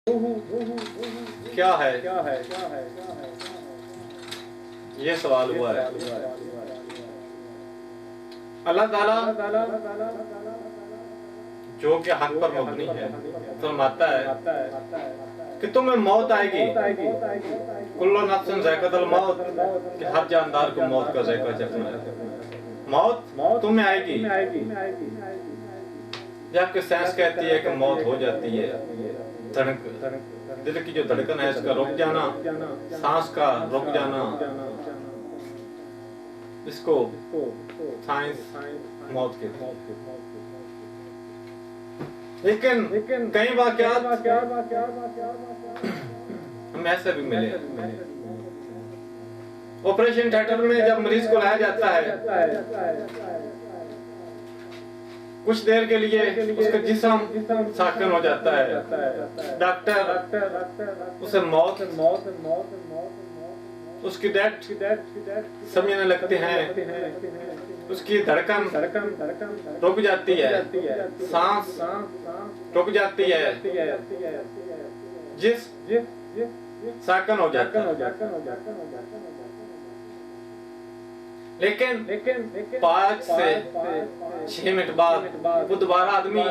क्या है ये सवाल हुआ है। अल्लाह ताला जो कि हक पर मबनी है फरमाता है कि तुम्हें मौत आएगी, कुल्लु नफ्सिन ज़ाइक़तुल मौत, कि हर जानदार को मौत का ज़ायका चखना है। मौत तुम्हें आएगी। जबकि साइंस कहती है कि मौत हो जाती है, दिल की जो धड़कन है इसका रुक जाना, सांस का रुक जाना, इसको साइंस मौत कहती है। लेकिन कई वाक़यात हम ऐसे भी मिले, ऑपरेशन थिएटर में जब मरीज को लाया जाता है, कुछ देर के लिए उसका जिस्म साकिन हो जाता है, डॉक्टर उसे मौत उसकी डेथ समझने लगते हैं, उसकी धड़कन रुक जाती है, सांस रुक जाती है, साकिन हो जाता है। लेकिन 5 से 6 मिनट बाद वो दोबारा आदमी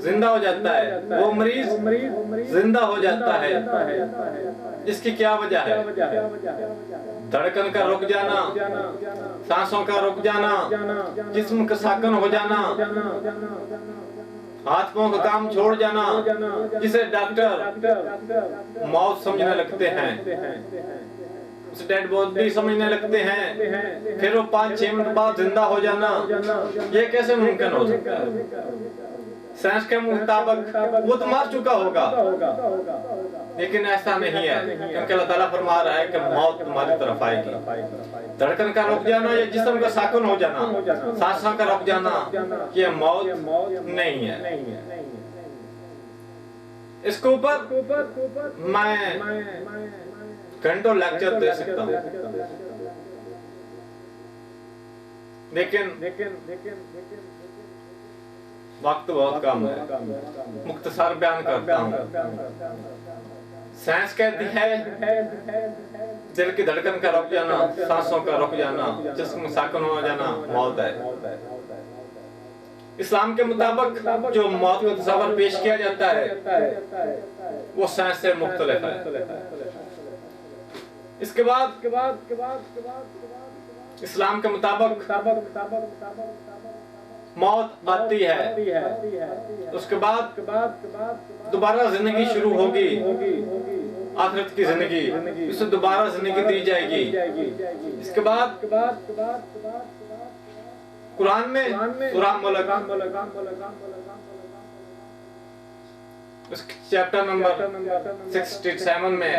जिंदा हो जाता है, वो मरीज जिंदा हो जाता है। इसकी क्या वजह है? धड़कन का रुक जाना, सांसों का रुक जाना, जिस्म का साकिन हो जाना, हाथ पांव का काम छोड़ जाना, जिसे डॉक्टर मौत समझने लगते हैं, उसे डेड बॉडी समझने लगते हैं, फिर वो 5-6 मिनट बाद जिंदा हो जाना, ये कैसे मुमकिन हो सकता है? साइंस के मुताबिक वो तो मर चुका होगा, लेकिन ऐसा नहीं है, क्योंकि अल्लाह ताला फरमा रहा है कि मौत तुम्हारी तरफ आएगी। धड़कन का रुक जाना या जिस्म का साकिन हो जाना, सांसों का रुक जाना, ये मौत नहीं है। इसके ऊपर मैं घंटों लेक्चर दे सकता हूँ, लेकिन वक्त बहुत कम है, मुख्तसर बयान करता हूँ। साइंस कहती है दिल की धड़कन का रुक जाना, सांसों का रुक जाना, जिस्म साकिन हो जाना मौत है। इस्लाम के मुताबिक जो मौत का तस्वर पेश किया जाता है वो साइंस से मुख्तलिफ है। इसके बाद इस्लाम के मुताबिक मौत आती है, उसके बाद दोबारा जिंदगी शुरू होगी, आखिरत की जिंदगी, उसे दोबारा जिंदगी दी जाएगी। इसके बाद कुरान में सूरह मुल्क चैप्टर नंबर 67 में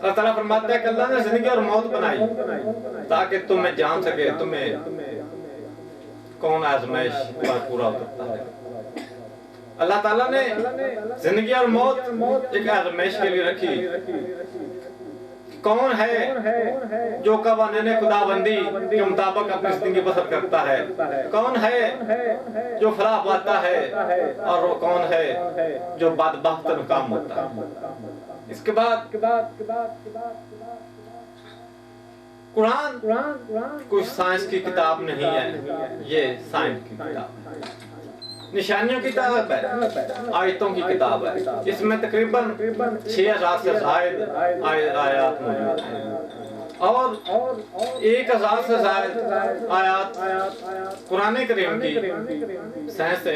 अल्लाह ताला फरमाता है कि अल्लाह ने जिंदगी और मौत बनाई ताकि तुम्हें जान सके तुम्हें कौन आजमाइश पर पूरा उतरता है। अल्लाह ताला ने जिंदगी और मौत एक आजमाइश के लिए रखी। कौन है जो कवानीन खुदाबंदी के मुताबिक अपनी जिंदगी बसर करता है, कौन है जो फलाह पाता है, और वो कौन है जो बदबख्त नाकाम होता है। इसके बाद कुरान कोई साइंस की किताब नहीं है, ये साइंस की किताब है, निशानियों की किताब है, आयतों की किताब है। इसमें तकरीबन 6000 से ज़ायद आयात मौजूद हैं और 1000 से ज़ायद आयात कुरान करीम की साइंस से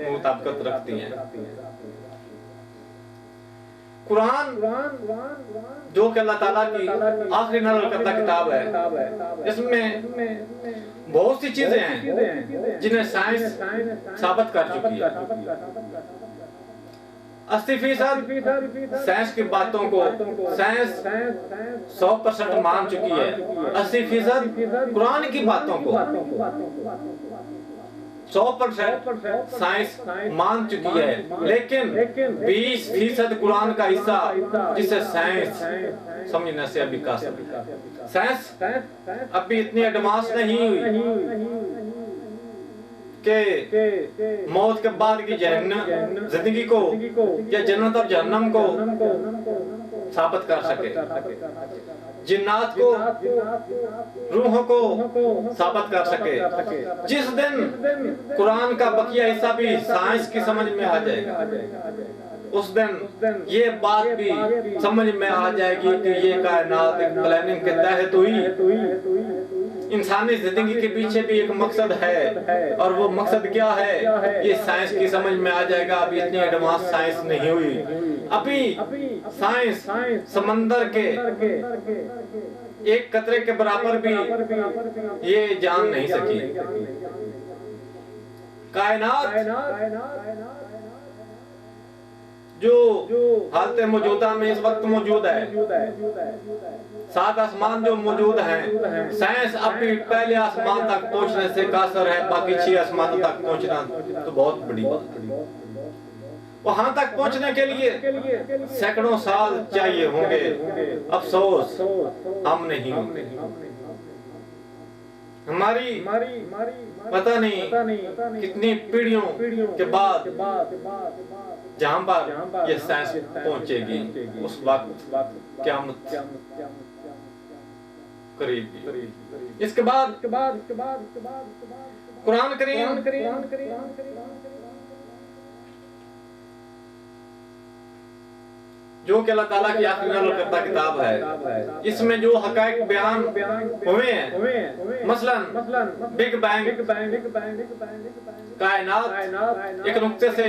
मुताबिकत रखती हैं। कुरान जो कि अल्लाह ताला की आखिरी नाज़िल करदा किताब है, इसमें बहुत सी चीजें हैं जिन्हें साइंस साबित कर चुकी है। 80% साइंस की बातों को साइंस 100% मान चुकी है, 80% कुरान की बातों को 100% साइंस मान चुकी है, लेकिन 20% कुरान का हिस्सा जिसे साइंस समझने से अभी कासिर है। साइंस अभी इतनी एडवांस नहीं हुई के मौत के बाद की जिंदगी को या जन्नत और जहन्नम को साबित कर सके, जिन्नात को, रूहों को साबित कर सके। जिस दिन कुरान का बकिया हिस्सा भी साइंस की समझ में आ जाएगा, उस दिन ये बात भी समझ में आ जाएगी कि ये कायनात एक प्लानिंग के तहत हुई। इंसानी जिंदगी के पीछे भी एक मकसद है, और वो मकसद क्या है ये साइंस की समझ में आ जाएगा। अभी इतनी एडवांस साइंस नहीं हुई, अभी साइंस समंदर के एक कतरे के बराबर भी ये जान नहीं सकी। कायनात जो हालत मौजूदा में इस वक्त मौजूद है, 7 आसमान जो मौजूद हैं, साइंस अभी पहले आसमान तक पहुंचने से कासर है, बाकी 6 आसमानों तक पहुंचना तो बहुत बड़ी बात है। वहां तक पहुंचने के लिए सैकड़ों साल चाहिए होंगे। अफसोस हम नहीं होंगे। हमारी पता नहीं कितनी पीढ़ियों के बाद जहां पर ये साइंस पहुंचेगी, उस वक्त क़यामत करीब। इसके बाद कुरान करीम जो कि अल्लाह ताला की आखिरी नाज़िल करदा किताब है, इसमें जो हक़ाइक़ बयान हुए हैं, मसलन बिग बैंग, कायनात एक नुक्ते से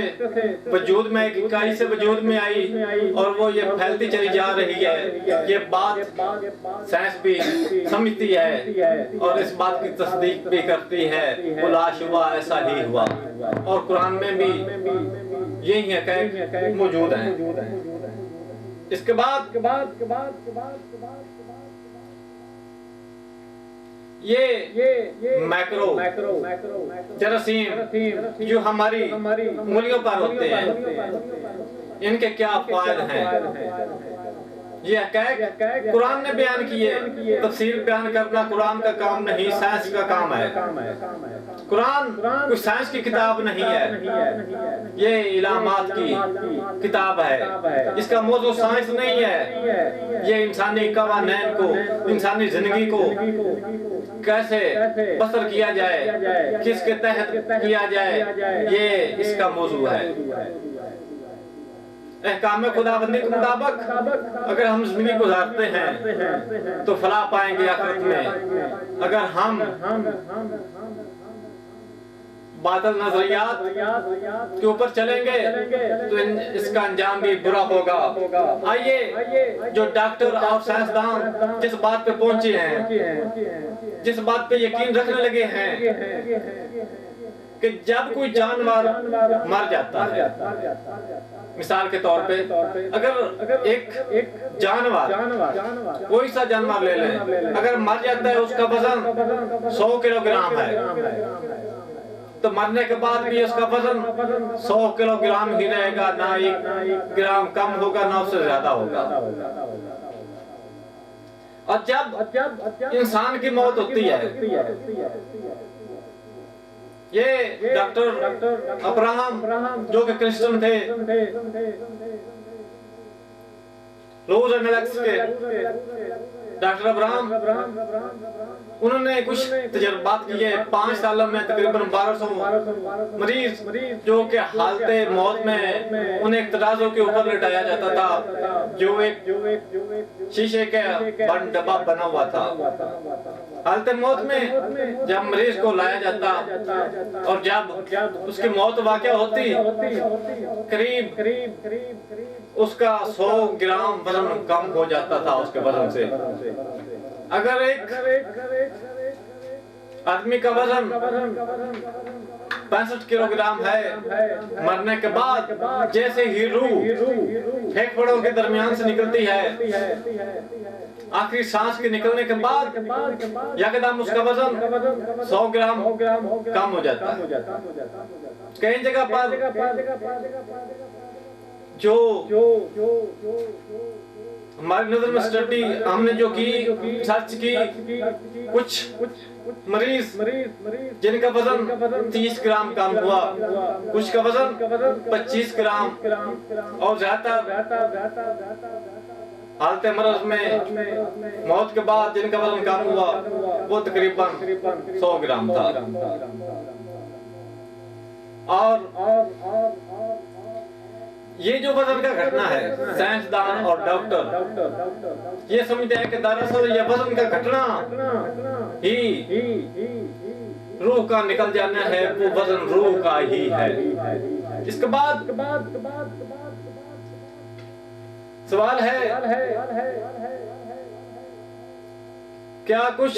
वजूद में, एक इकाई से वजूद में आई और वो ये फैलती चली जा रही है। ये बात साइंस भी समझती है और इस बात की तस्दीक भी करती है, खुलाश हुआ, ऐसा ही हुआ। और कुरान में भी यही हक़ाइक़ मौजूद हैं। इसके बाद ये मैक्रो जरासीम जो हमारी उंगलियों पर होते हैं, इनके क्या फायदे हैं, ये हक़ाइक़ कुरान ने बयान किए। तफसीर बयान करना कुरान का काम नहीं, साइंस का काम है। कुरान कोई साइंस की किताब नहीं है, ये इलामात की किताब है। इसका मौजू साइंस नहीं है, ये इंसानी कवानीन को, इंसानी जिंदगी को कैसे बसर किया जाए, किसके तहत किया जाए, ये इसका मौजू है। अहकाम खुदाबंदी के मुताबिक अगर हम जिंदगी गुजारते हैं तो फलाह पाएंगे आखिरत में। अगर हम बादल नजरियात के ऊपर चलेंगे तो इसका अंजाम भी बुरा होगा। आइए, जो डॉक्टर और साइंसदान जिस बात पे पहुंचे हैं, जिस बात पे यकीन रखने लगे हैं कि जब कोई जानवर मर जाता है, मिसाल के तौर पे अगर एक जानवर, कोई सा जानवर ले लें, अगर मर जाता है उसका वजन 100 किलोग्राम है, तो मरने के बाद भी उसका वजन 100 किलोग्राम ही रहेगा, ना 1 ग्राम कम होगा ना उससे ज्यादा होगा। और जब इंसान की मौत होती है, ये डॉक्टर अब्राहम जो कि क्रिश्चियन थे, रोज एनालिसिस के डॉक्टर अब्राहम, उन्होंने कुछ तजर्बात किए। 5 सालों में तकरीबन 1200 मरीज जो कि हालते मौत में उन्हें एक तराजू के ऊपर लिटाया जाता था, जो एक शीशे के बंद डब्बा बना हुआ था। हालते मौत में जब मरीज को लाया जाता और जब उसकी मौत वाक़या होती, करीब उसका 100 ग्राम वजन कम हो जाता था उसके वजन से। अगर एक आदमी का वजन 65 किलोग्राम है, मरने के बाद जैसे ही रूह फेफड़ों के दरमियान से निकलती है, आखिरी सांस के निकलने के बाद यकदम उसका वजन 100 ग्राम कम हो जाता है। कई जगह पर जो हमारी नजर में स्टडी हमने जो की सर्च की, कुछ मरीज जिनका वजन 30 ग्राम कम हुआ, कुछ का वजन 25 ग्राम और ज्यादा हालत मरज में मौत के बाद जिनका वजन कम हुआ वो तकरीबन 100 ग्राम था। और ये जो वजन का घटना है, साइंसदान और डॉक्टर ये समझते हैं कि दरअसल ये वजन का घटना ही रूह का निकल जाना है, वो वजन रूह का ही है। इसके बाद सवाल है क्या कुछ